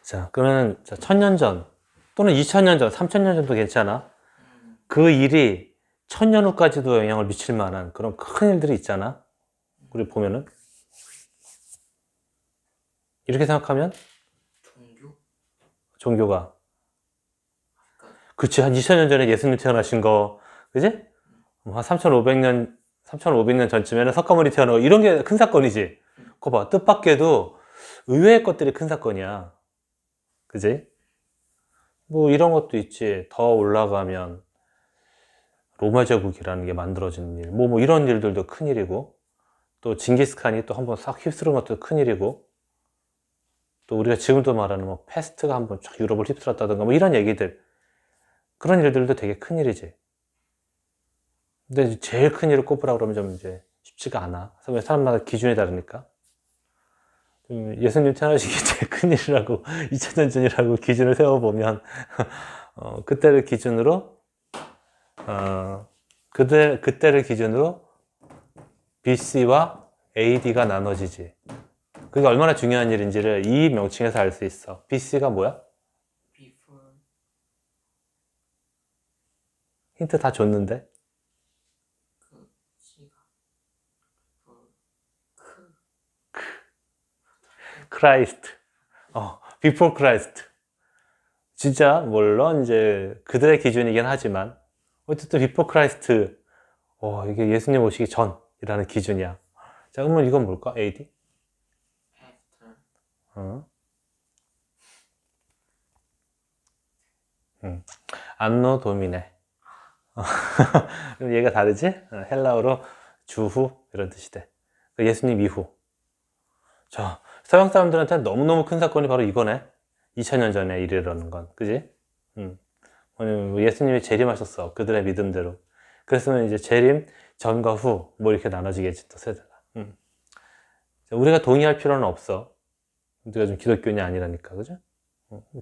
자, 그러면 1000년 전 또는 2000년 전, 3000년 전도 괜찮아. 그 일이 1000년 후까지도 영향을 미칠 만한 그런 큰 일들이 있잖아. 우리 보면은 이렇게 생각하면 종교? 종교가 그치 한 2000년 전에 예수님 태어나신 거 그지? 한 3500년 3500년 전쯤에는 석가모니 태어나고 이런 게 큰 사건이지. 그거 봐 뜻밖에도 의외의 것들이 큰 사건이야. 그지? 뭐 이런 것도 있지. 더 올라가면 로마 제국이라는 게 만들어지는 일, 뭐 이런 일들도 큰 일이고, 또 징기스칸이 또 한번 싹 휩쓸은 것도 큰 일이고, 또 우리가 지금도 말하는 뭐 패스트가 한번 쫙 유럽을 휩쓸었다든가 뭐 이런 얘기들, 그런 일들도 되게 큰 일이지. 근데 이제 제일 큰 일을 꼽으라 그러면 좀 이제 쉽지가 않아. 사람마다 기준이 다르니까. 예수님 태어나시기 제일 큰 일이라고 2000년 전이라고 기준을 세워보면 그때를 기준으로 그때를 기준으로 BC와 AD가 나눠지지. 그게 얼마나 중요한 일인지를 이 명칭에서 알 수 있어. BC가 뭐야? Before. 힌트 다 줬는데. 그 C가 크라이스트. Before Christ. 진짜 물론 이제 그들의 기준이긴 하지만 어쨌든 Before Christ. 이게 예수님 오시기 전이라는 기준이야. 자, 그러면 이건 뭘까? AD? After. 안노 도미네. 그럼 얘가 다르지? 헬라어로 주후 이런 뜻이 돼. 예수님 이후. 자, 서양 사람들한테는 너무너무 큰 사건이 바로 이거네. 2000년 전에 일이라는 건. 그지? 예수님이 재림하셨어. 그들의 믿음대로. 그랬으면 이제 재림 전과 후 뭐 이렇게 나눠지겠지 또 세대가. 우리가 동의할 필요는 없어. 우리가 좀 기독교인이 아니라니까. 그죠?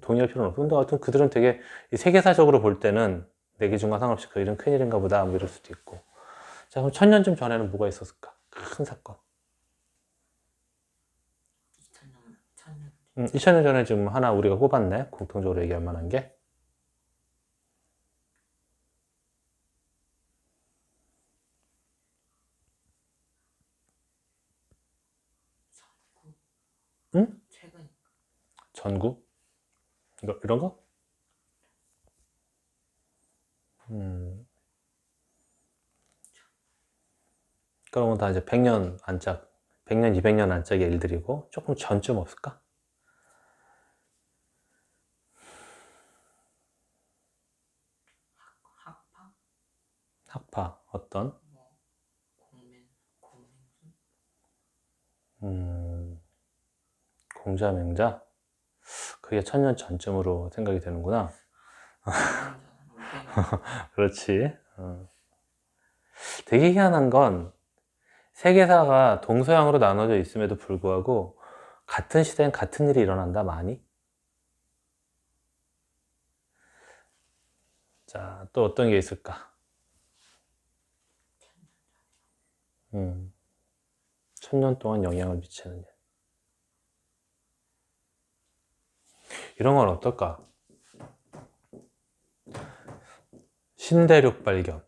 동의할 필요는 없어. 근데 하여튼 그들은 되게 세계사적으로 볼 때는 내 기준과 상관없이 그 일은 큰일인가 보다 뭐 이럴 수도 있고. 자, 그럼 1000년쯤 전에는 뭐가 있었을까? 큰 사건. 2000년 2000년 전에 지금 하나 우리가 꼽았네. 공통적으로 얘기할 만한 게. 전국. 응? 최근. 전국? 이런 거? 그런 건 다 이제 100년 안짝, 100년, 200년 안짝의 일들이고, 조금 전쯤 없을까? 학파. 학파, 어떤? 뭐 공맹수. 공자맹자? 그게 1000년 전쯤으로 생각이 되는구나. 500년. 그렇지. 되게 희한한 건 세계사가 동서양으로 나눠져 있음에도 불구하고 같은 시대엔 같은 일이 일어난다, 많이. 자, 또 어떤 게 있을까? 1000년 동안 영향을 미치는 일. 이런 건 어떨까? 신대륙 발견.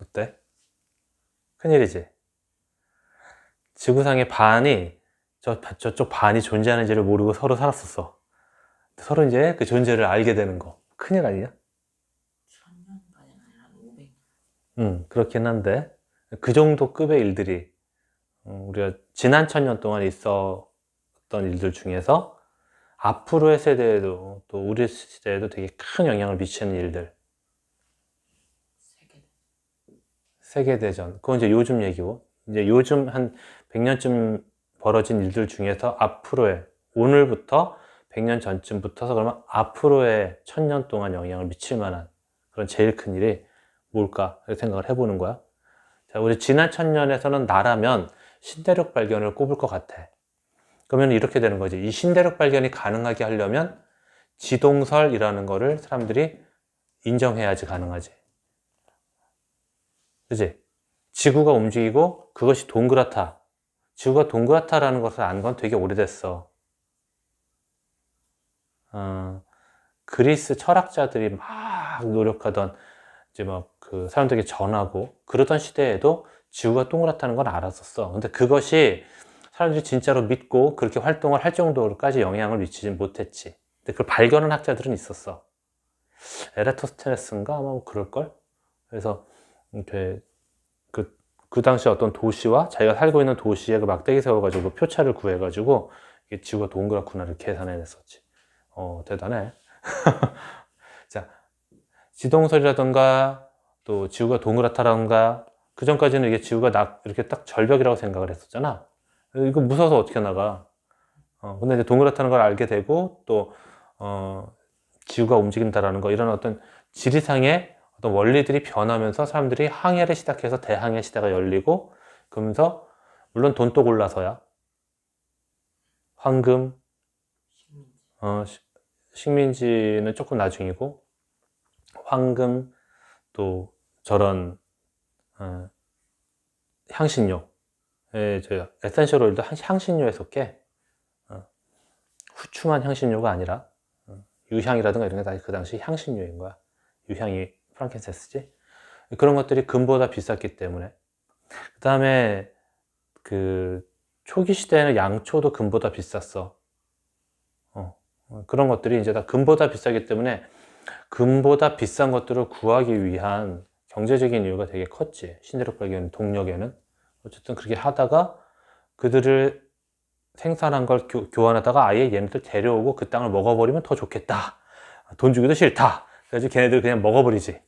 어때? 큰일이지? 지구상의 반이 저쪽 반이 존재하는지를 모르고 서로 살았었어. 서로 이제 그 존재를 알게 되는 거. 큰일 아니냐? 1000년까지는 아니라 500년. 그렇긴 한데 그 정도 급의 일들이 우리가 지난 1000년 동안 있었던 일들 중에서 앞으로의 세대에도 또 우리 시대에도 되게 큰 영향을 미치는 일들. 세계. 세계대전. 그건 이제 요즘 얘기고 이제 요즘 한 100년쯤 벌어진 일들 중에서 앞으로의 오늘부터 100년 전쯤부터서 그러면 앞으로의 1000년 동안 영향을 미칠 만한 그런 제일 큰 일이 뭘까 생각을 해보는 거야. 자, 우리 지난 1000년에서는 나라면 신대륙 발견을 꼽을 것 같아. 그러면 이렇게 되는 거지. 이 신대륙 발견이 가능하게 하려면 지동설이라는 거를 사람들이 인정해야지 가능하지. 그지? 지구가 움직이고 그것이 동그랗다. 지구가 동그랗다라는 것을 안 건 되게 오래됐어. 그리스 철학자들이 막 노력하던 이제 막 그 사람들에게 전하고 그러던 시대에도 지구가 동그랗다는 건 알았었어. 근데 그것이 사람들이 진짜로 믿고 그렇게 활동을 할 정도로까지 영향을 미치진 못했지. 근데 그걸 발견한 학자들은 있었어. 에라토스테네스인가 아마 뭐 그럴걸? 그래서 이렇게 그 당시 어떤 도시와 자기가 살고 있는 도시에 그 막대기 세워가지고 표차를 구해가지고 이게 지구가 동그랗구나를 계산해냈었지. 대단해. 자, 지동설이라던가 또 지구가 동그랗다던가 그 전까지는 이게 지구가 이렇게 딱 절벽이라고 생각을 했었잖아. 이거 무서워서 어떻게 나가? 근데 이제 동그랗다는 걸 알게 되고 또 지구가 움직인다라는 거 이런 어떤 지리상의 어떤 원리들이 변하면서 사람들이 항해를 시작해서 대항해 시대가 열리고 그러면서 물론 돈 또 골라서야 황금, 식민지는 조금 나중이고 황금 또 저런 향신료, 저 에센셜 오일도 향신료에 속해. 후추만 향신료가 아니라 유향이라든가 이런 게 다 그 당시 향신료인 거야. 유향이 프랑킨센스지. 그런 것들이 금보다 비쌌기 때문에. 그 다음에 그 초기 시대에는 양초도 금보다 비쌌어. 그런 것들이 이제 다 금보다 비싸기 때문에 금보다 비싼 것들을 구하기 위한 경제적인 이유가 되게 컸지. 신대륙 발견 동력에는. 어쨌든 그렇게 하다가 그들을 생산한 걸 교환하다가 아예 얘네들 데려오고 그 땅을 먹어버리면 더 좋겠다. 돈 주기도 싫다. 그래서 걔네들 그냥 먹어버리지.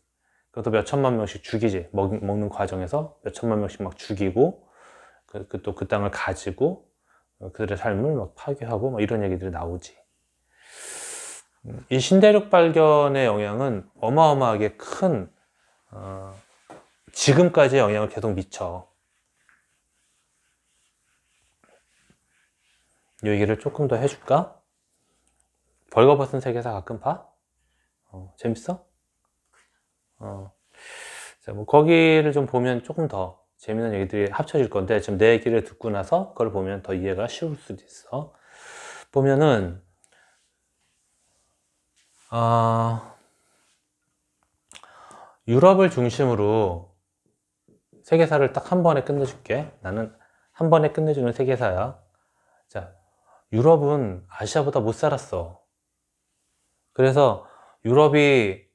그것도 몇 천만 명씩 죽이지. 먹는 과정에서 몇 천만 명씩 막 죽이고 또 그 땅을 가지고 그들의 삶을 막 파괴하고 막 이런 얘기들이 나오지. 이 신대륙 발견의 영향은 어마어마하게 큰 지금까지의 영향을 계속 미쳐. 이 얘기를 조금 더 해줄까? 벌거벗은 세계사 가끔 봐? 재밌어? 자, 뭐 거기를 좀 보면 조금 더 재밌는 얘기들이 합쳐질 건데 지금 내 얘기를 듣고 나서 그걸 보면 더 이해가 쉬울 수도 있어. 보면은 유럽을 중심으로 세계사를 딱 한 번에 끝내줄게. 나는 한 번에 끝내주는 세계사야. 자, 유럽은 아시아보다 못 살았어. 그래서 유럽이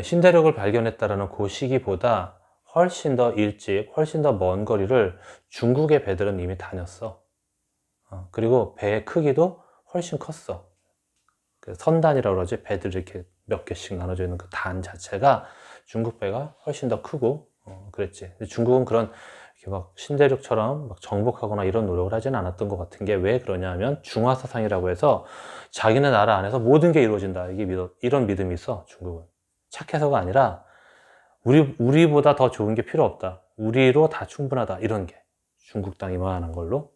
신대륙을 발견했다라는 그 시기보다 훨씬 더 일찍, 훨씬 더 먼 거리를 중국의 배들은 이미 다녔어. 그리고 배의 크기도 훨씬 컸어. 그 선단이라고 그러지. 배들 이렇게 몇 개씩 나눠져 있는 그 단 자체가 중국 배가 훨씬 더 크고 그랬지. 근데 중국은 그런 이렇게 막 신대륙처럼 막 정복하거나 이런 노력을 하지는 않았던 것 같은 게 왜 그러냐면 중화사상이라고 해서 자기네 나라 안에서 모든 게 이루어진다. 이런 믿음이 있어. 중국은. 착해서가 아니라 우리보다 더 좋은 게 필요 없다. 우리로 다 충분하다. 이런 게 중국 땅 이만한 걸로.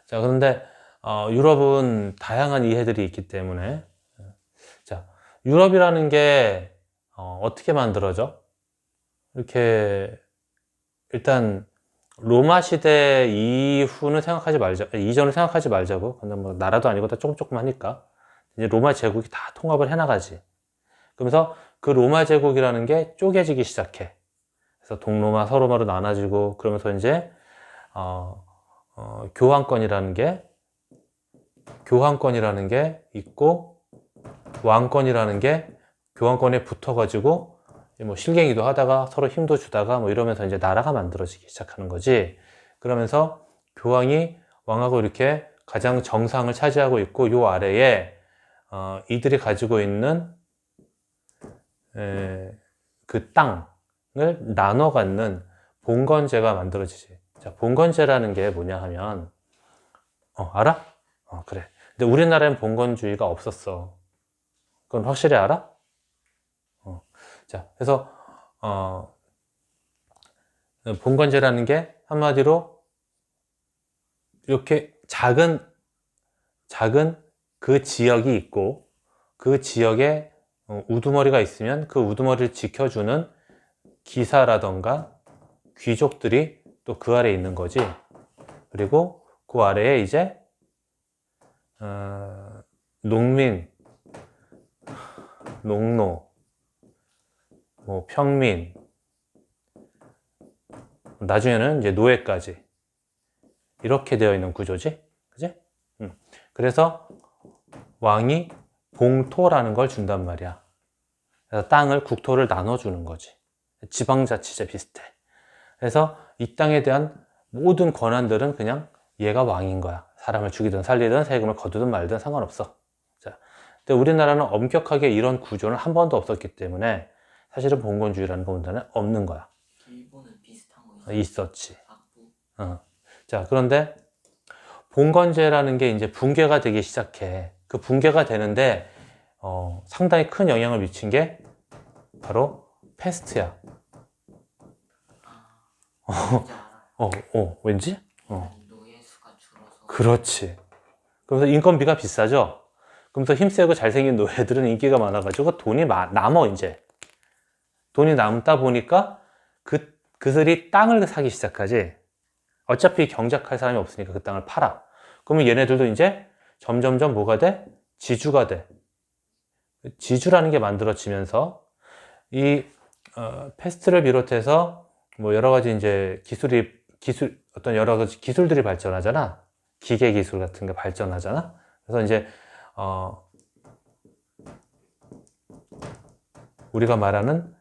자, 그런데 유럽은 다양한 이해들이 있기 때문에 자, 유럽이라는 게 어떻게 만들어져? 이렇게 일단 로마 시대 이후는 생각하지 말자. 이전을 생각하지 말자고. 근데 뭐 나라도 아니고 다 조금 하니까 이제 로마 제국이 다 통합을 해나가지. 그러면서 그 로마 제국이라는 게 쪼개지기 시작해. 그래서 동로마, 서로마로 나눠지고 그러면서 이제 교황권이라는 게 있고 왕권이라는 게 교황권에 붙어가지고 뭐 실갱이도 하다가 서로 힘도 주다가 뭐 이러면서 이제 나라가 만들어지기 시작하는 거지. 그러면서 교황이 왕하고 이렇게 가장 정상을 차지하고 있고 요 아래에 이들이 가지고 있는 그 땅을 나눠 갖는 봉건제가 만들어지지. 자, 봉건제라는 게 뭐냐 하면 알아? 그래. 근데 우리나라엔 봉건주의가 없었어. 그건 확실히 알아? 자, 그래서 봉건제라는 게 한마디로 이렇게 작은 그 지역이 있고 그 지역에 우두머리가 있으면 그 우두머리를 지켜주는 기사라던가 귀족들이 또 그 아래에 있는 거지. 그리고 그 아래에 이제 농민, 농노, 뭐 평민, 나중에는 이제 노예까지 이렇게 되어 있는 구조지, 그지? 그래서 왕이 봉토라는 걸 준단 말이야. 그래서 땅을, 국토를 나눠주는 거지. 지방자치제 비슷해. 그래서 이 땅에 대한 모든 권한들은 그냥 얘가 왕인 거야. 사람을 죽이든 살리든 세금을 거두든 말든 상관없어. 자, 근데 우리나라는 엄격하게 이런 구조는 한 번도 없었기 때문에 사실은 봉건주의라는 문화는 없는 거야. 일본은 비슷한 거 있었지. 박부. 자, 그런데 봉건제라는 게 이제 붕괴가 되기 시작해. 그 붕괴가 되는데 상당히 큰 영향을 미친 게 바로 패스트야. 뭔지 알아요. 왠지? 노예 수가 줄어서. 그렇지. 그러면서 인건비가 비싸죠? 그러면서 힘세고 잘생긴 노예들은 인기가 많아가지고 돈이 남어, 이제. 돈이 남다 보니까 그들이 땅을 사기 시작하지. 어차피 경작할 사람이 없으니까 그 땅을 팔아. 그러면 얘네들도 이제 점점점 뭐가 돼? 지주가 돼. 지주라는 게 만들어지면서 이 패스트를 비롯해서 뭐 여러 가지 이제 어떤 여러 가지 기술들이 발전하잖아. 기계 기술 같은 게 발전하잖아. 그래서 이제 우리가 말하는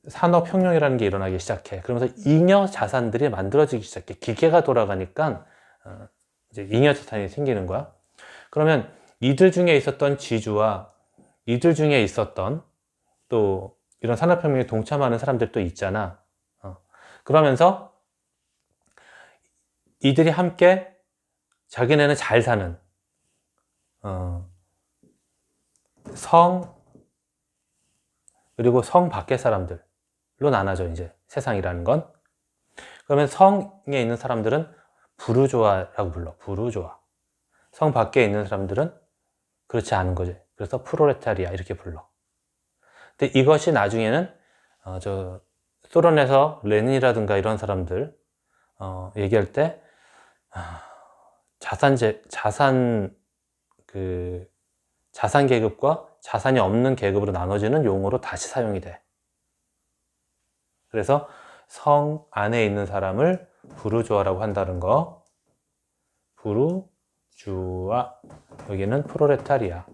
산업혁명이라는 게 일어나기 시작해. 그러면서 잉여 자산들이 만들어지기 시작해. 기계가 돌아가니까 이제 잉여 자산이 생기는 거야. 그러면 이들 중에 있었던 지주와 이들 중에 있었던 또 이런 산업혁명에 동참하는 사람들도 있잖아. 그러면서 이들이 함께 자기네는 잘 사는 성 그리고 성 밖의 사람들로 나눠져, 이제 세상이라는 건. 그러면 성에 있는 사람들은 부르조아라고 불러. 부르조아. 성 밖에 있는 사람들은 그렇지 않은 거지. 그래서 프로레타리아 이렇게 불러. 근데 이것이 나중에는 소련에서 레닌이라든가 이런 사람들 얘기할 때 자산 계급과 자산이 없는 계급으로 나눠지는 용어로 다시 사용이 돼. 그래서 성 안에 있는 사람을 부르주아라고 한다는 거. 부르주아. 여기는 프로레타리아.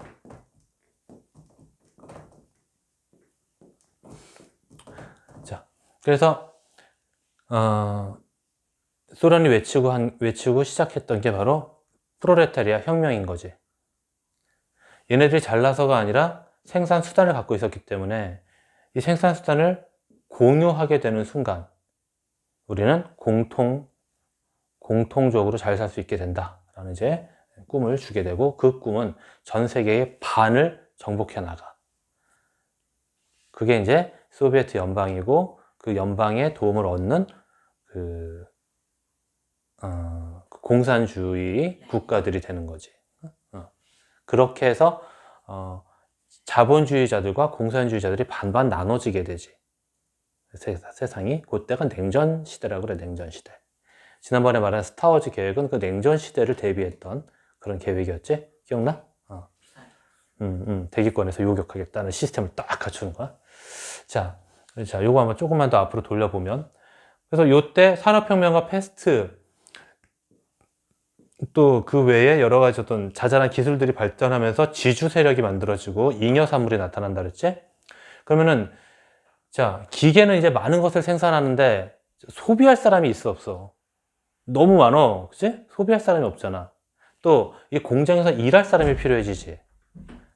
자, 그래서 소련이 외치고 시작했던 게 바로 프로레타리아 혁명인 거지. 얘네들이 잘나서가 아니라 생산 수단을 갖고 있었기 때문에 이 생산 수단을 공유하게 되는 순간 우리는 공통적으로 잘 살 수 있게 된다라는 이제 꿈을 주게 되고, 그 꿈은 전 세계의 반을 정복해 나가. 그게 이제 소비에트 연방이고, 그 연방의 도움을 얻는 공산주의 국가들이 되는 거지. 그렇게 해서 자본주의자들과 공산주의자들이 반반 나눠지게 되지. 세상이. 그때가 냉전 시대라고 그래. 냉전 시대. 지난번에 말한 스타워즈 계획은 그 냉전 시대를 대비했던 그런 계획이었지. 기억나? 대기권에서 요격하겠다는 시스템을 딱 갖추는 거야. 자, 요거 한번 조금만 더 앞으로 돌려보면, 그래서 요때 산업혁명과 패스트, 또 그 외에 여러 가지 어떤 자잘한 기술들이 발전하면서 지주 세력이 만들어지고 잉여 산물이 나타난다 그랬지? 그러면은, 자, 기계는 이제 많은 것을 생산하는데 소비할 사람이 있어, 없어? 너무 많어. 그치? 소비할 사람이 없잖아. 또 이 공장에서 일할 사람이 필요해지지.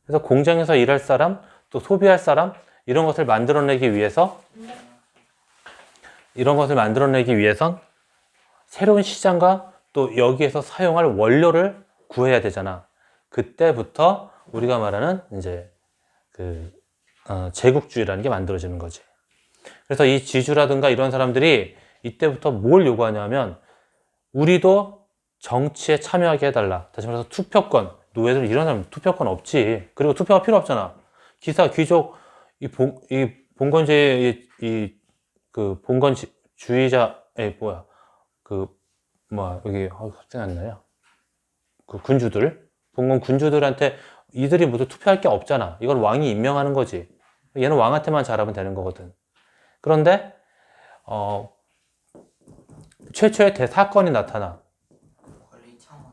그래서 공장에서 일할 사람, 또 소비할 사람, 이런 것을 만들어내기 위해선 새로운 시장과 또 여기에서 사용할 원료를 구해야 되잖아. 그때부터 우리가 말하는 이제 제국주의라는 게 만들어지는 거지. 그래서 이 지주라든가 이런 사람들이 이때부터 뭘 요구하냐면, 우리도 정치에 참여하게 해달라. 다시 말해서 투표권. 노예들 이런 사람 투표권 없지. 그리고 투표가 필요 없잖아. 기사, 귀족, 이 봉건주의자, 뭐야. 여기, 갑자기 안 나요. 그 군주들, 봉건 군주들한테 이들이 모두 투표할 게 없잖아. 이걸 왕이 임명하는 거지. 얘는 왕한테만 잘하면 되는 거거든. 그런데, 최초의 대사건이 나타나. 권리 차원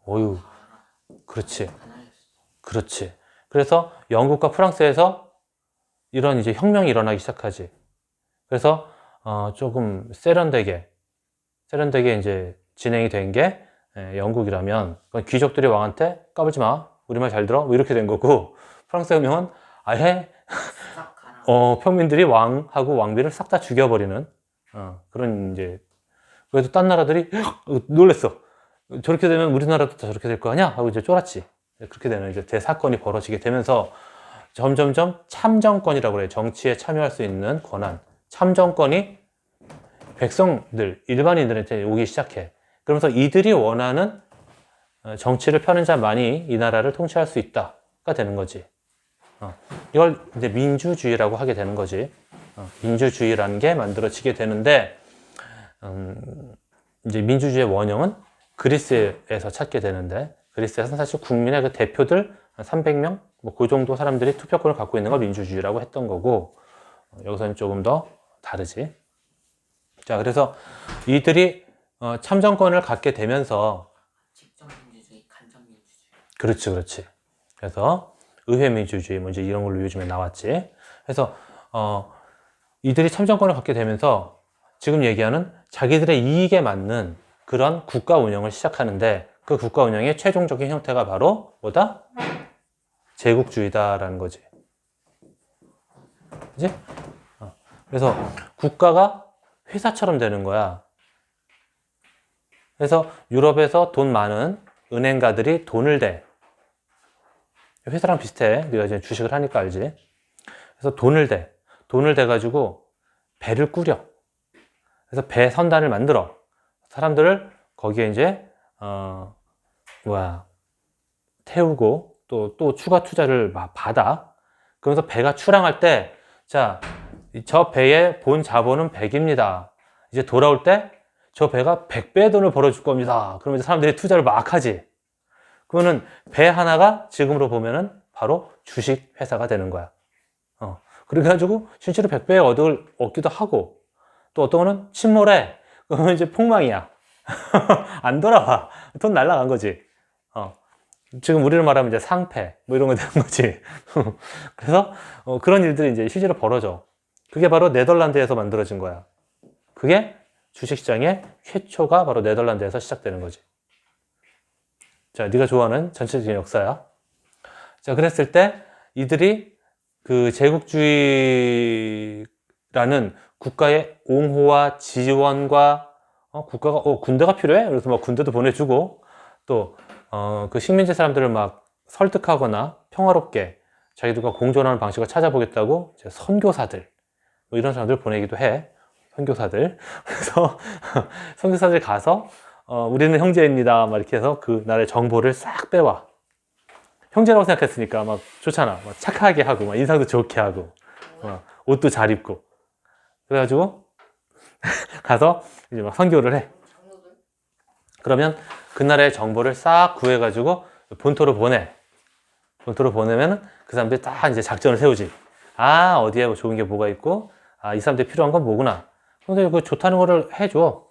어유, 다 알아. 그렇지. 안 알렸어. 그렇지. 그래서 영국과 프랑스에서 이런 이제 혁명이 일어나기 시작하지. 그래서 조금 세련되게 이제 진행이 된 게 영국이라면 귀족들이 왕한테 까불지 마, 우리 말 잘 들어, 뭐 이렇게 된 거고, 프랑스 혁명은 아예 싹 가라. 평민들이 왕하고 왕비를 싹 다 죽여버리는 그런 이제. 그래도 딴 나라들이 놀랬어. 저렇게 되면 우리나라도 다 저렇게 될 거 아니야? 하고 이제 쫄았지. 그렇게 되는 이제 대사건이 벌어지게 되면서 점점점 참정권이라고 그래요. 정치에 참여할 수 있는 권한. 참정권이 백성들, 일반인들한테 오기 시작해. 그러면서 이들이 원하는 정치를 펴는 자만이 이 나라를 통치할 수 있다가 되는 거지. 이걸 이제 민주주의라고 하게 되는 거지. 민주주의라는 게 만들어지게 되는데, 이제 민주주의의 원형은 그리스에서 찾게 되는데, 그리스에서는 사실 국민의 그 대표들 한 300명? 뭐 그 정도 사람들이 투표권을 갖고 있는 걸 민주주의라고 했던 거고, 여기서는 조금 더 다르지. 자, 그래서 이들이 참정권을 갖게 되면서, 직접 민주주의, 간접 민주주의. 그렇지. 그래서 의회 민주주의 뭐 이제 이런 걸로 요즘에 나왔지. 그래서 이들이 참정권을 갖게 되면서 지금 얘기하는 자기들의 이익에 맞는 그런 국가 운영을 시작하는데, 그 국가 운영의 최종적인 형태가 바로 뭐다? 제국주의다라는 거지. 그지? 그래서 국가가 회사처럼 되는 거야. 그래서 유럽에서 돈 많은 은행가들이 돈을 대. 회사랑 비슷해. 네가 이제 주식을 하니까 알지. 그래서 돈을 대가지고 배를 꾸려. 그래서 배 선단을 만들어. 사람들을 거기에 이제 태우고 또 추가 투자를 받아. 그러면서 배가 출항할 때, 자, 저 배의 본 자본은 100입니다. 이제 돌아올 때 저 배가 100배의 돈을 벌어줄 겁니다. 그러면 이제 사람들이 투자를 막 하지. 그거는 배 하나가 지금으로 보면은 바로 주식 회사가 되는 거야. 그래가지고 실제로 100배 얻기도 하고, 또 어떤 거는 침몰해. 그러면 이제 폭망이야. 안 돌아와. 돈 날라간 거지. 지금 우리로 말하면 이제 상패, 뭐 이런 거 되는 거지. 그래서 그런 일들이 이제 실제로 벌어져. 그게 바로 네덜란드에서 만들어진 거야. 그게 주식시장의 최초가 바로 네덜란드에서 시작되는 거지. 자, 네가 좋아하는 전체적인 역사야. 자, 그랬을 때 이들이 그 제국주의라는 국가의 옹호와 지원과 국가가 군대가 필요해? 그래서 막 군대도 보내주고, 또 그 식민지 사람들을 막 설득하거나 평화롭게 자기들과 공존하는 방식을 찾아보겠다고 이제 선교사들, 뭐 이런 사람들 보내기도 해. 선교사들. 그래서 선교사들 가서 우리는 형제입니다. 막 이렇게 해서 그 나라의 정보를 싹 빼와. 형제라고 생각했으니까 막 좋잖아. 막 착하게 하고, 막 인상도 좋게 하고, 옷도 잘 입고. 그래가지고 가서 이제 막 선교를 해. 그러면 그 나라의 정보를 싹 구해가지고 본토로 보내. 본토로 보내면 그 사람들이 딱 이제 작전을 세우지. 어디에 뭐 좋은 게 뭐가 있고, 이 사람들이 필요한 건 뭐구나. 근데 그 좋다는 거를 해줘.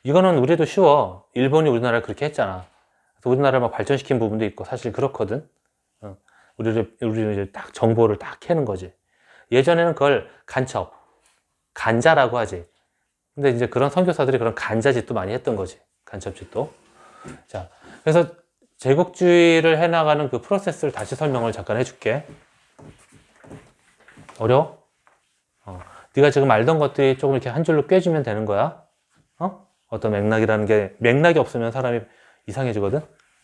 이거는 우리도 쉬워. 일본이 우리나라를 그렇게 했잖아. 그래서 우리나라를 막 발전시킨 부분도 있고, 사실 그렇거든. 우리를 이제 딱 정보를 딱 캐는 거지. 예전에는 그걸 간첩, 간자라고 하지. 근데 이제 그런 선교사들이 그런 간자짓도 많이 했던 거지. 간첩짓도. 자, 그래서 제국주의를 해나가는 그 프로세스를 다시 설명을 잠깐 해줄게. 어려워? 네가 지금 알던 것들이 조금 이렇게 한 줄로 꿰주면 되는 거야. 어떤 맥락이라는 게, 맥락이 없으면 사람이 이상해지거든?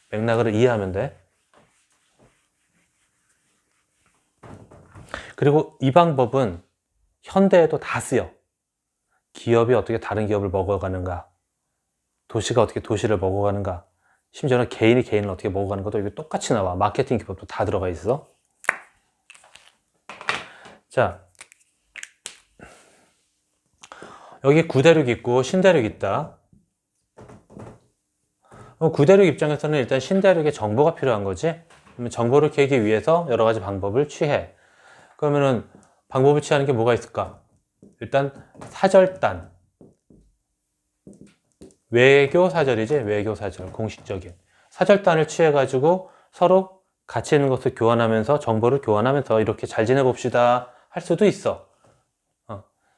맥락을 이해하면 돼. 그리고 이 방법은 현대에도 다 쓰여. 기업이 어떻게 다른 기업을 먹어가는가, 도시가 어떻게 도시를 먹어가는가, 심지어는 개인이 개인을 어떻게 먹어가는 것도 이게 똑같이 나와. 마케팅 기법도 다 들어가 있어. 자, 여기 구대륙 있고 신대륙 있다. 구대륙 입장에서는 일단 신대륙에 정보가 필요한 거지. 그러면 정보를 캐기 위해서 여러 가지 방법을 취해. 그러면은 방법을 취하는 게 뭐가 있을까? 일단 사절단. 외교 사절이지. 외교 사절. 공식적인. 사절단을 취해가지고 서로 가치 있는 것을 교환하면서 정보를 교환하면서 이렇게 잘 지내봅시다 할 수도 있어.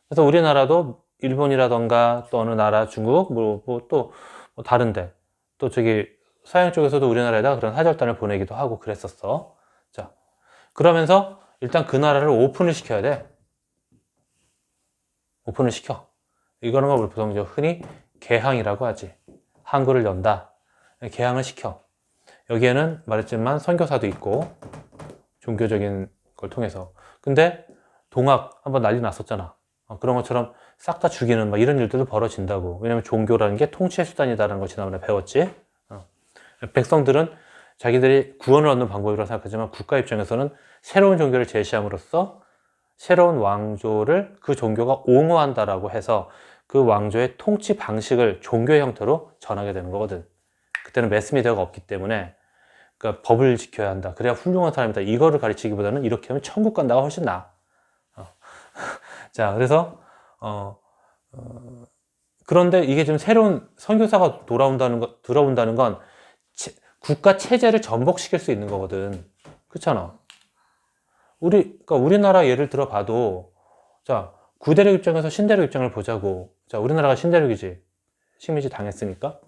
그래서 우리나라도 일본이라던가 또 어느 나라 중국 또 다른데 또 저기 서양 쪽에서도 우리나라에다 그런 사절단을 보내기도 하고 그랬었어. 자, 그러면서 일단 그 나라를 오픈을 시켜야 돼. 오픈을 시켜. 이거는 우리 보통 흔히 개항이라고 하지. 항구를 연다. 개항을 시켜. 여기에는 말했지만 선교사도 있고 종교적인 걸 통해서. 근데 동학 한번 난리 났었잖아. 그런 것처럼 싹 다 죽이는 막 이런 일들도 벌어진다고. 왜냐면 종교라는 게 통치의 수단이다라는 걸 지난번에 배웠지. 백성들은 자기들이 구원을 얻는 방법이라고 생각하지만 국가 입장에서는 새로운 종교를 제시함으로써 새로운 왕조를 그 종교가 옹호한다라고 해서 그 왕조의 통치 방식을 종교의 형태로 전하게 되는 거거든. 그때는 매스미디어가 없기 때문에 그러니까 법을 지켜야 한다. 그래야 훌륭한 사람이다. 이거를 가르치기보다는 이렇게 하면 천국 간다가 훨씬 나아. 자, 그래서 그런데 이게 지금 새로운 선교사가 들어온다는 건 국가 체제를 전복시킬 수 있는 거거든. 그렇잖아. 그러니까 우리나라 예를 들어 봐도, 자, 구대륙 입장에서 신대륙 입장을 보자고. 자, 우리나라가 신대륙이지. 식민지 당했으니까.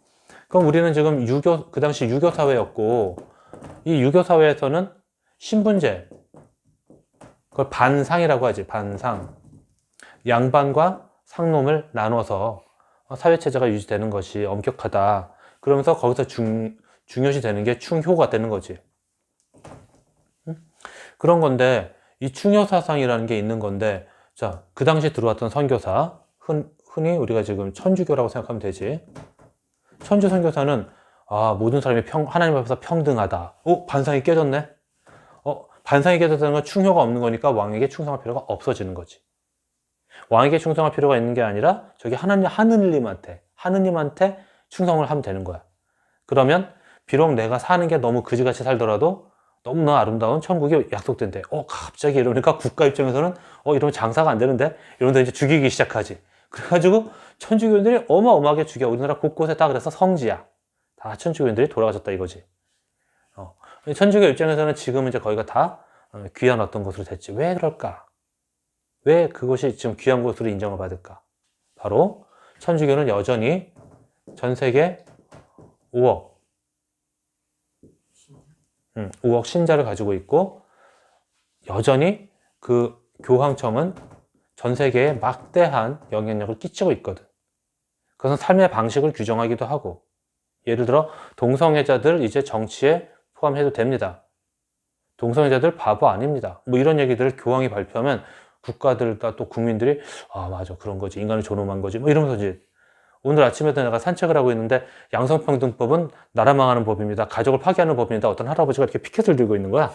그럼 우리는 지금 그 당시 유교 사회였고, 이 유교 사회에서는 신분제, 그걸 반상이라고 하지. 반상. 양반과 상놈을 나눠서 사회체제가 유지되는 것이 엄격하다. 그러면서 거기서 중요시 되는 게 충효가 되는 거지. 그런 건데, 이 충효 사상이라는 게 있는 건데, 자, 그 당시 들어왔던 선교사, 흔히 우리가 지금 천주교라고 생각하면 되지. 천주 선교사는, 모든 사람이 하나님 앞에서 평등하다. 반상이 깨졌네? 반상이 깨졌다는 건 충효가 없는 거니까 왕에게 충성할 필요가 없어지는 거지. 왕에게 충성할 필요가 있는 게 아니라, 저기 하느님한테 충성을 하면 되는 거야. 그러면, 비록 내가 사는 게 너무 그지같이 살더라도, 너무나 아름다운 천국이 약속된대. 갑자기 이러니까 국가 입장에서는 이러면 장사가 안 되는데 이러면서 이제 죽이기 시작하지. 그래가지고 천주교인들이 어마어마하게 죽여. 우리나라 곳곳에 다 그래서 성지야. 다 천주교인들이 돌아가셨다 이거지. 천주교 입장에서는 지금은 이제 거기가 다 귀한 어떤 곳으로 됐지. 왜 그럴까? 왜 그것이 지금 귀한 곳으로 인정을 받을까? 바로 천주교는 여전히 전 세계 5억 신자를 가지고 있고 여전히 그 교황청은 전 세계에 막대한 영향력을 끼치고 있거든. 그것은 삶의 방식을 규정하기도 하고 예를 들어 동성애자들 이제 정치에 포함해도 됩니다. 동성애자들 바보 아닙니다. 뭐 이런 얘기들을 교황이 발표하면 국가들과 또 국민들이 맞아 그런 거지 인간은 존엄한 거지 뭐 이러면서 이제 오늘 아침에도 내가 산책을 하고 있는데 양성평등법은 나라 망하는 법입니다. 가족을 파괴하는 법입니다. 어떤 할아버지가 이렇게 피켓을 들고 있는 거야.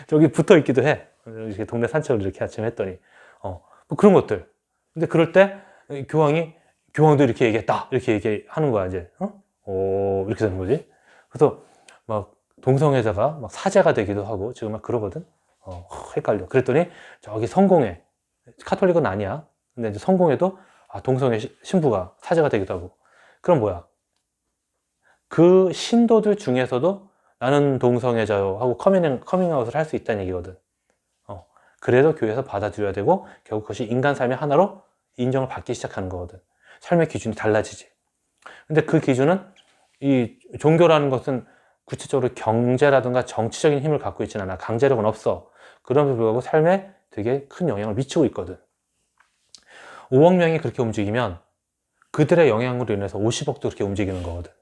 저기 붙어 있기도 해. 이렇게 동네 산책을 이렇게 아침에 했더니 뭐 그런 것들. 근데 그럴 때 교황도 이렇게 얘기했다. 이렇게 얘기하는 거야 이제. 이렇게 되는 거지. 그래서 막 동성애자가 막 사제가 되기도 하고 지금 막 그러거든. 헷갈려. 그랬더니 저기 성공회 카톨릭은 아니야. 근데 이제 성공회도 동성애 신부가 사제가 되기도 하고. 그럼 뭐야? 그 신도들 중에서도 나는 동성애자요 하고 커밍아웃을 할 수 있다는 얘기거든. 그래도 교회에서 받아들여야 되고 결국 그것이 인간 삶의 하나로 인정을 받기 시작하는 거거든. 삶의 기준이 달라지지. 근데 그 기준은 이 종교라는 것은 구체적으로 경제라든가 정치적인 힘을 갖고 있지는 않아. 강제력은 없어. 그럼에도 불구하고 삶에 되게 큰 영향을 미치고 있거든. 5억 명이 그렇게 움직이면 그들의 영향으로 인해서 50억도 그렇게 움직이는 거거든.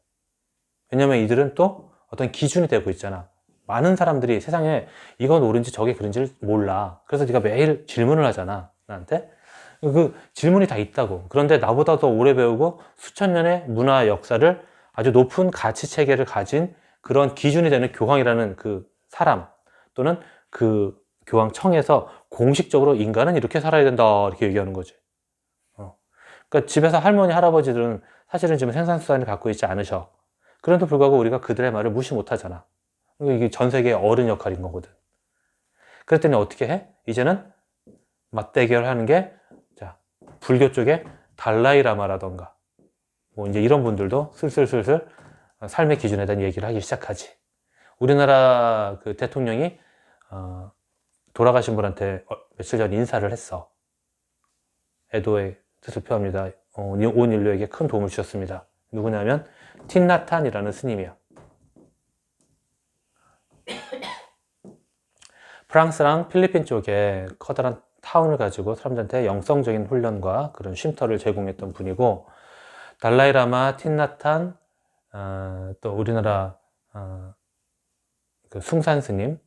왜냐면 이들은 또 어떤 기준이 되고 있잖아. 많은 사람들이 세상에 이건 옳은지 저게 그른지를 몰라. 그래서 네가 매일 질문을 하잖아. 나한테. 그 질문이 다 있다고. 그런데 나보다 더 오래 배우고 수천 년의 문화 역사를 아주 높은 가치 체계를 가진 그런 기준이 되는 교황이라는 그 사람 또는 그 교황청에서 공식적으로 인간은 이렇게 살아야 된다 이렇게 얘기하는 거지. 그러니까 집에서 할머니, 할아버지들은 사실은 지금 생산수단을 갖고 있지 않으셔. 그럼에도 불구하고 우리가 그들의 말을 무시 못 하잖아. 이게 전 세계의 어른 역할인 거거든. 그랬더니 어떻게 해? 이제는 맞대결하는 게, 자, 불교 쪽에 달라이라마라던가, 뭐 이제 이런 분들도 슬슬슬슬 삶의 기준에 대한 얘기를 하기 시작하지. 우리나라 그 대통령이 돌아가신 분한테 며칠 전 인사를 했어. 애도의 뜻을 표합니다. 온 인류에게 큰 도움을 주셨습니다. 누구냐면 틴나탄이라는 스님이야. 프랑스랑 필리핀 쪽에 커다란 타운을 가지고 사람들한테 영성적인 훈련과 그런 쉼터를 제공했던 분이고, 달라이라마, 틴나탄, 또 우리나라 그 숭산 스님,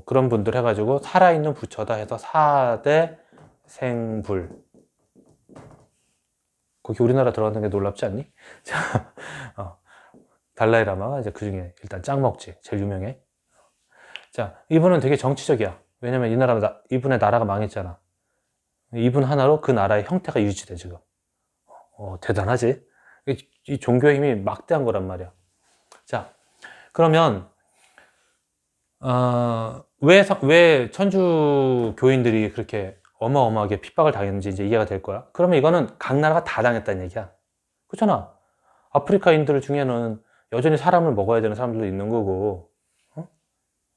그런 분들 해가지고 살아있는 부처다 해서 4대 생불. 거기 우리나라 들어가는 게 놀랍지 않니? 자, 달라이라마가 이제 그 중에 일단 짱 먹지. 제일 유명해. 자, 이분은 되게 정치적이야. 왜냐면 이분의 나라가 망했잖아. 이분 하나로 그 나라의 형태가 유지돼, 지금. 대단하지? 이 종교의 힘이 막대한 거란 말이야. 자, 그러면, 왜 천주 교인들이 그렇게 어마어마하게 핍박을 당했는지 이제 이해가 될 거야. 그러면 이거는 각 나라가 다 당했다는 얘기야. 그렇잖아. 아프리카인들 중에는 여전히 사람을 먹어야 되는 사람들도 있는 거고,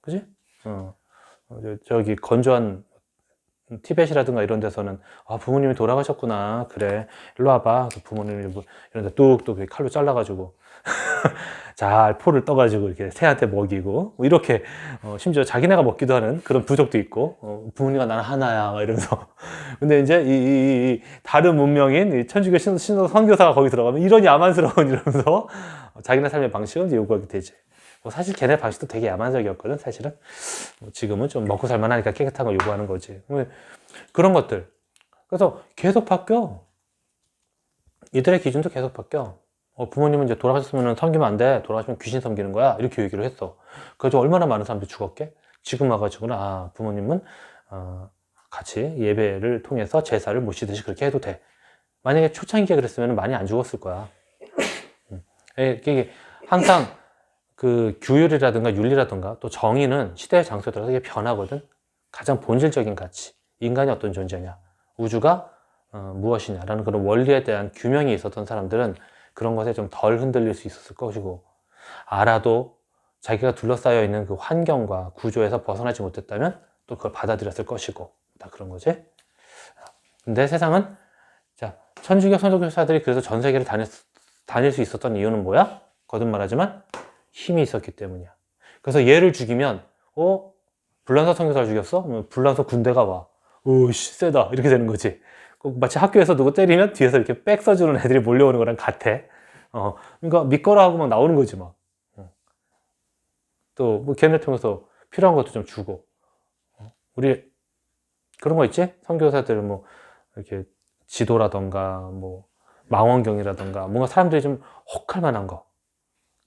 그지? 저기 건조한 티벳이라든가 이런 데서는 부모님이 돌아가셨구나. 그래, 일로 와봐. 부모님이 뭐 이런 데 뚝뚝 칼로 잘라가지고 잘 포를 떠가지고 이렇게 새한테 먹이고 뭐 이렇게 심지어 자기네가 먹기도 하는 그런 부족도 있고 부모님과 나는 하나야 막 이러면서 근데 이제 이 다른 문명인 이 천주교 신도 선교사가 거기 들어가면 이런 야만스러운 이러면서 자기네 삶의 방식을 이제 요구하게 되지. 뭐 사실 걔네 방식도 되게 야만적이었거든 사실은. 지금은 좀 먹고 살만하니까 깨끗한 걸 요구하는 거지. 그런 것들. 그래서 계속 바뀌어. 이들의 기준도 계속 바뀌어. 부모님은 이제 돌아가셨으면 섬기면 안 돼. 돌아가시면 귀신 섬기는 거야. 이렇게 얘기를 했어. 그래서 얼마나 많은 사람들이 죽었게? 지금 와가지고는 부모님은 같이 예배를 통해서 제사를 모시듯이 그렇게 해도 돼. 만약에 초창기에 그랬으면 많이 안 죽었을 거야. 이게 항상 그 규율이라든가 윤리라든가 또 정의는 시대의 장소에 따라서 이게 변하거든. 가장 본질적인 가치. 인간이 어떤 존재냐. 우주가 무엇이냐라는 그런 원리에 대한 규명이 있었던 사람들은 그런 것에 좀 덜 흔들릴 수 있었을 것이고, 알아도 자기가 둘러싸여 있는 그 환경과 구조에서 벗어나지 못했다면 또 그걸 받아들였을 것이고, 다 그런 거지. 근데 세상은, 자, 천주교 선교사들이 그래서 전 세계를 다닐 수 있었던 이유는 뭐야? 거듭말하지만 힘이 있었기 때문이야. 그래서 얘를 죽이면, 불란서 선교사를 죽였어? 그러면 불란서 군대가 와. 오씨, 세다. 이렇게 되는 거지. 마치 학교에서 누구 때리면 뒤에서 이렇게 백 써주는 애들이 몰려오는 거랑 같아. 그러니까 믿거라 하고 막 나오는 거지 막. 또 뭐 걔네 통해서 필요한 것도 좀 주고. 우리 그런 거 있지? 선교사들 뭐 이렇게 지도라던가 뭐 망원경이라던가 뭔가 사람들이 좀 혹할 만한 거.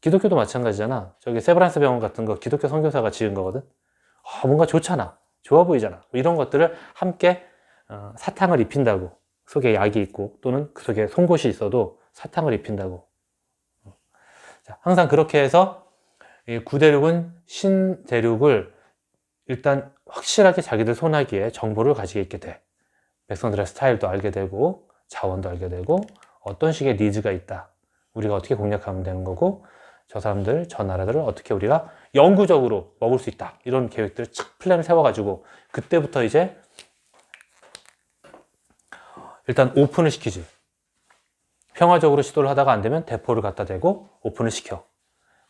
기독교도 마찬가지잖아. 저기 세브란스 병원 같은 거 기독교 선교사가 지은 거거든. 뭔가 좋잖아. 좋아 보이잖아. 이런 것들을 함께 사탕을 입힌다고. 속에 약이 있고 또는 그 속에 송곳이 있어도 사탕을 입힌다고. 자, 항상 그렇게 해서 구대륙은 신대륙을 일단 확실하게 자기들 손아귀에 정보를 가지게 있게 돼. 백성들의 스타일도 알게 되고 자원도 알게 되고 어떤 식의 니즈가 있다. 우리가 어떻게 공략하면 되는 거고 저 사람들, 저 나라들을 어떻게 우리가 영구적으로 먹을 수 있다. 이런 계획들을 착 플랜을 세워가지고 그때부터 이제 일단 오픈을 시키지. 평화적으로 시도를 하다가 안 되면 대포를 갖다 대고 오픈을 시켜.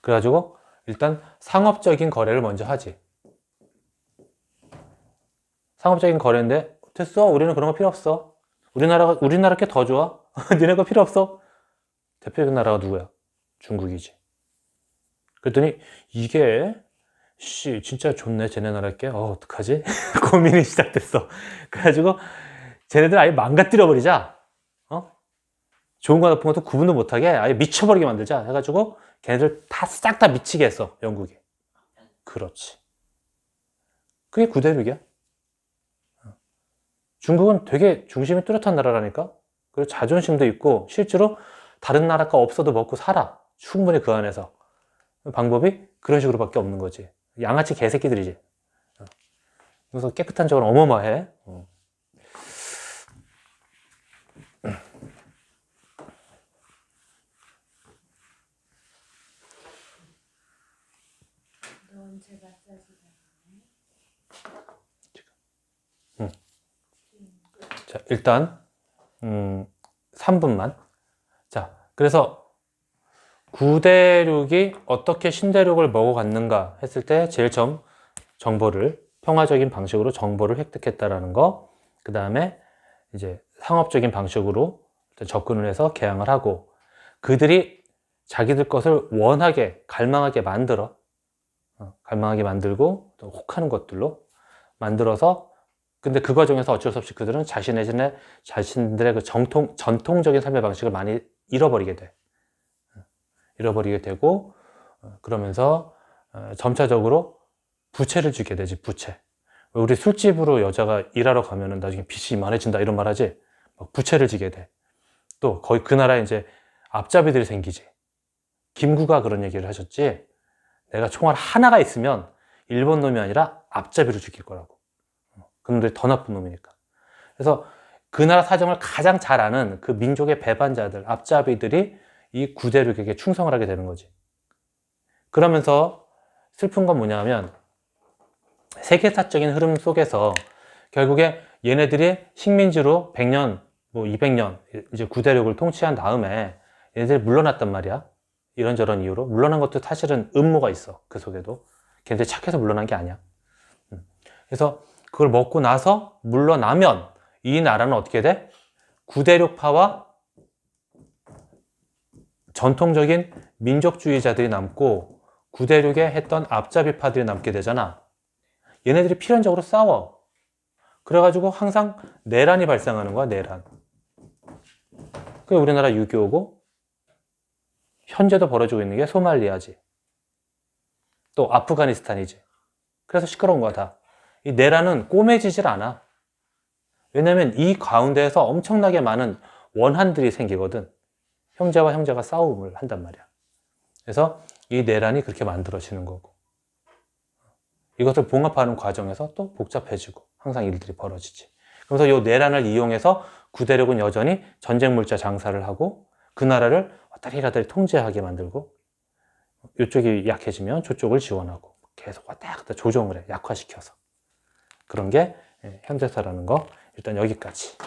그래가지고 일단 상업적인 거래를 먼저 하지. 상업적인 거래인데 됐어. 우리는 그런 거 필요 없어. 우리나라 게 더 좋아. 니네 거 필요 없어. 대표적인 나라가 누구야? 중국이지. 그랬더니 이게 진짜 좋네. 쟤네 나라 게. 어떡하지? 고민이 시작됐어. 그래가지고 쟤네들 아예 망가뜨려 버리자. 좋은 거 나쁜 것도 구분도 못하게 아예 미쳐버리게 만들자 해가지고 걔네들 다 싹 다 미치게 했어. 영국이. 그렇지. 그게 구대륙이야. 중국은 되게 중심이 뚜렷한 나라라니까. 그리고 자존심도 있고 실제로 다른 나라가 없어도 먹고 살아. 충분히 그 안에서. 방법이 그런 식으로밖에 없는 거지. 양아치 개새끼들이지. 그래서 깨끗한 적은 어마어마해. 자, 일단 3분만. 자, 그래서 구대륙이 어떻게 신대륙을 먹어갔는가 했을 때 제일 처음 정보를 평화적인 방식으로 정보를 획득했다라는 거. 그 다음에 이제 상업적인 방식으로 접근을 해서 개항을 하고 그들이 자기들 것을 원하게 갈망하게 만들어 갈망하게 만들고 또 혹하는 것들로 만들어서 근데 그 과정에서 어쩔 수 없이 그들은 자신들의 그 전통적인 삶의 방식을 많이 잃어버리게 돼. 잃어버리게 되고 그러면서 점차적으로 부채를 지게 되지. 부채. 우리 술집으로 여자가 일하러 가면은 나중에 빚이 이만해진다 이런 말 하지. 막 부채를 지게 돼. 또 거의 그 나라에 이제 앞잡이들이 생기지. 김구가 그런 얘기를 하셨지. 내가 총알 하나가 있으면 일본 놈이 아니라 앞잡이로 죽일 거라고. 그놈들이 더 나쁜 놈이니까. 그래서 그 나라 사정을 가장 잘 아는 그 민족의 배반자들, 앞잡이들이 이 구대륙에게 충성을 하게 되는 거지. 그러면서 슬픈 건 뭐냐면 세계사적인 흐름 속에서 결국에 얘네들이 식민지로 100년, 뭐 200년 이제 구대륙을 통치한 다음에 얘네들이 물러났단 말이야. 이런저런 이유로. 물러난 것도 사실은 음모가 있어. 그 속에도. 걔네들이 착해서 물러난 게 아니야. 그래서 그걸 먹고 나서 물러나면 이 나라는 어떻게 돼? 구대륙파와 전통적인 민족주의자들이 남고 구대륙에 했던 앞잡이파들이 남게 되잖아. 얘네들이 필연적으로 싸워. 그래가지고 항상 내란이 발생하는 거야, 내란. 그게 우리나라 6.25고 현재도 벌어지고 있는 게 소말리아지. 또 아프가니스탄이지. 그래서 시끄러운 거야, 다. 이 내란은 꼬매지질 않아. 왜냐면 이 가운데에서 엄청나게 많은 원한들이 생기거든. 형제와 형제가 싸움을 한단 말이야. 그래서 이 내란이 그렇게 만들어지는 거고. 이것을 봉합하는 과정에서 또 복잡해지고 항상 일들이 벌어지지. 그래서 이 내란을 이용해서 구대륙은 여전히 전쟁 물자 장사를 하고 그 나라를 왔다리 갔다리 통제하게 만들고 이쪽이 약해지면 저쪽을 지원하고 계속 왔다 갔다 조정을 해. 약화시켜서. 그런 게 현대사라는 거. 일단 여기까지.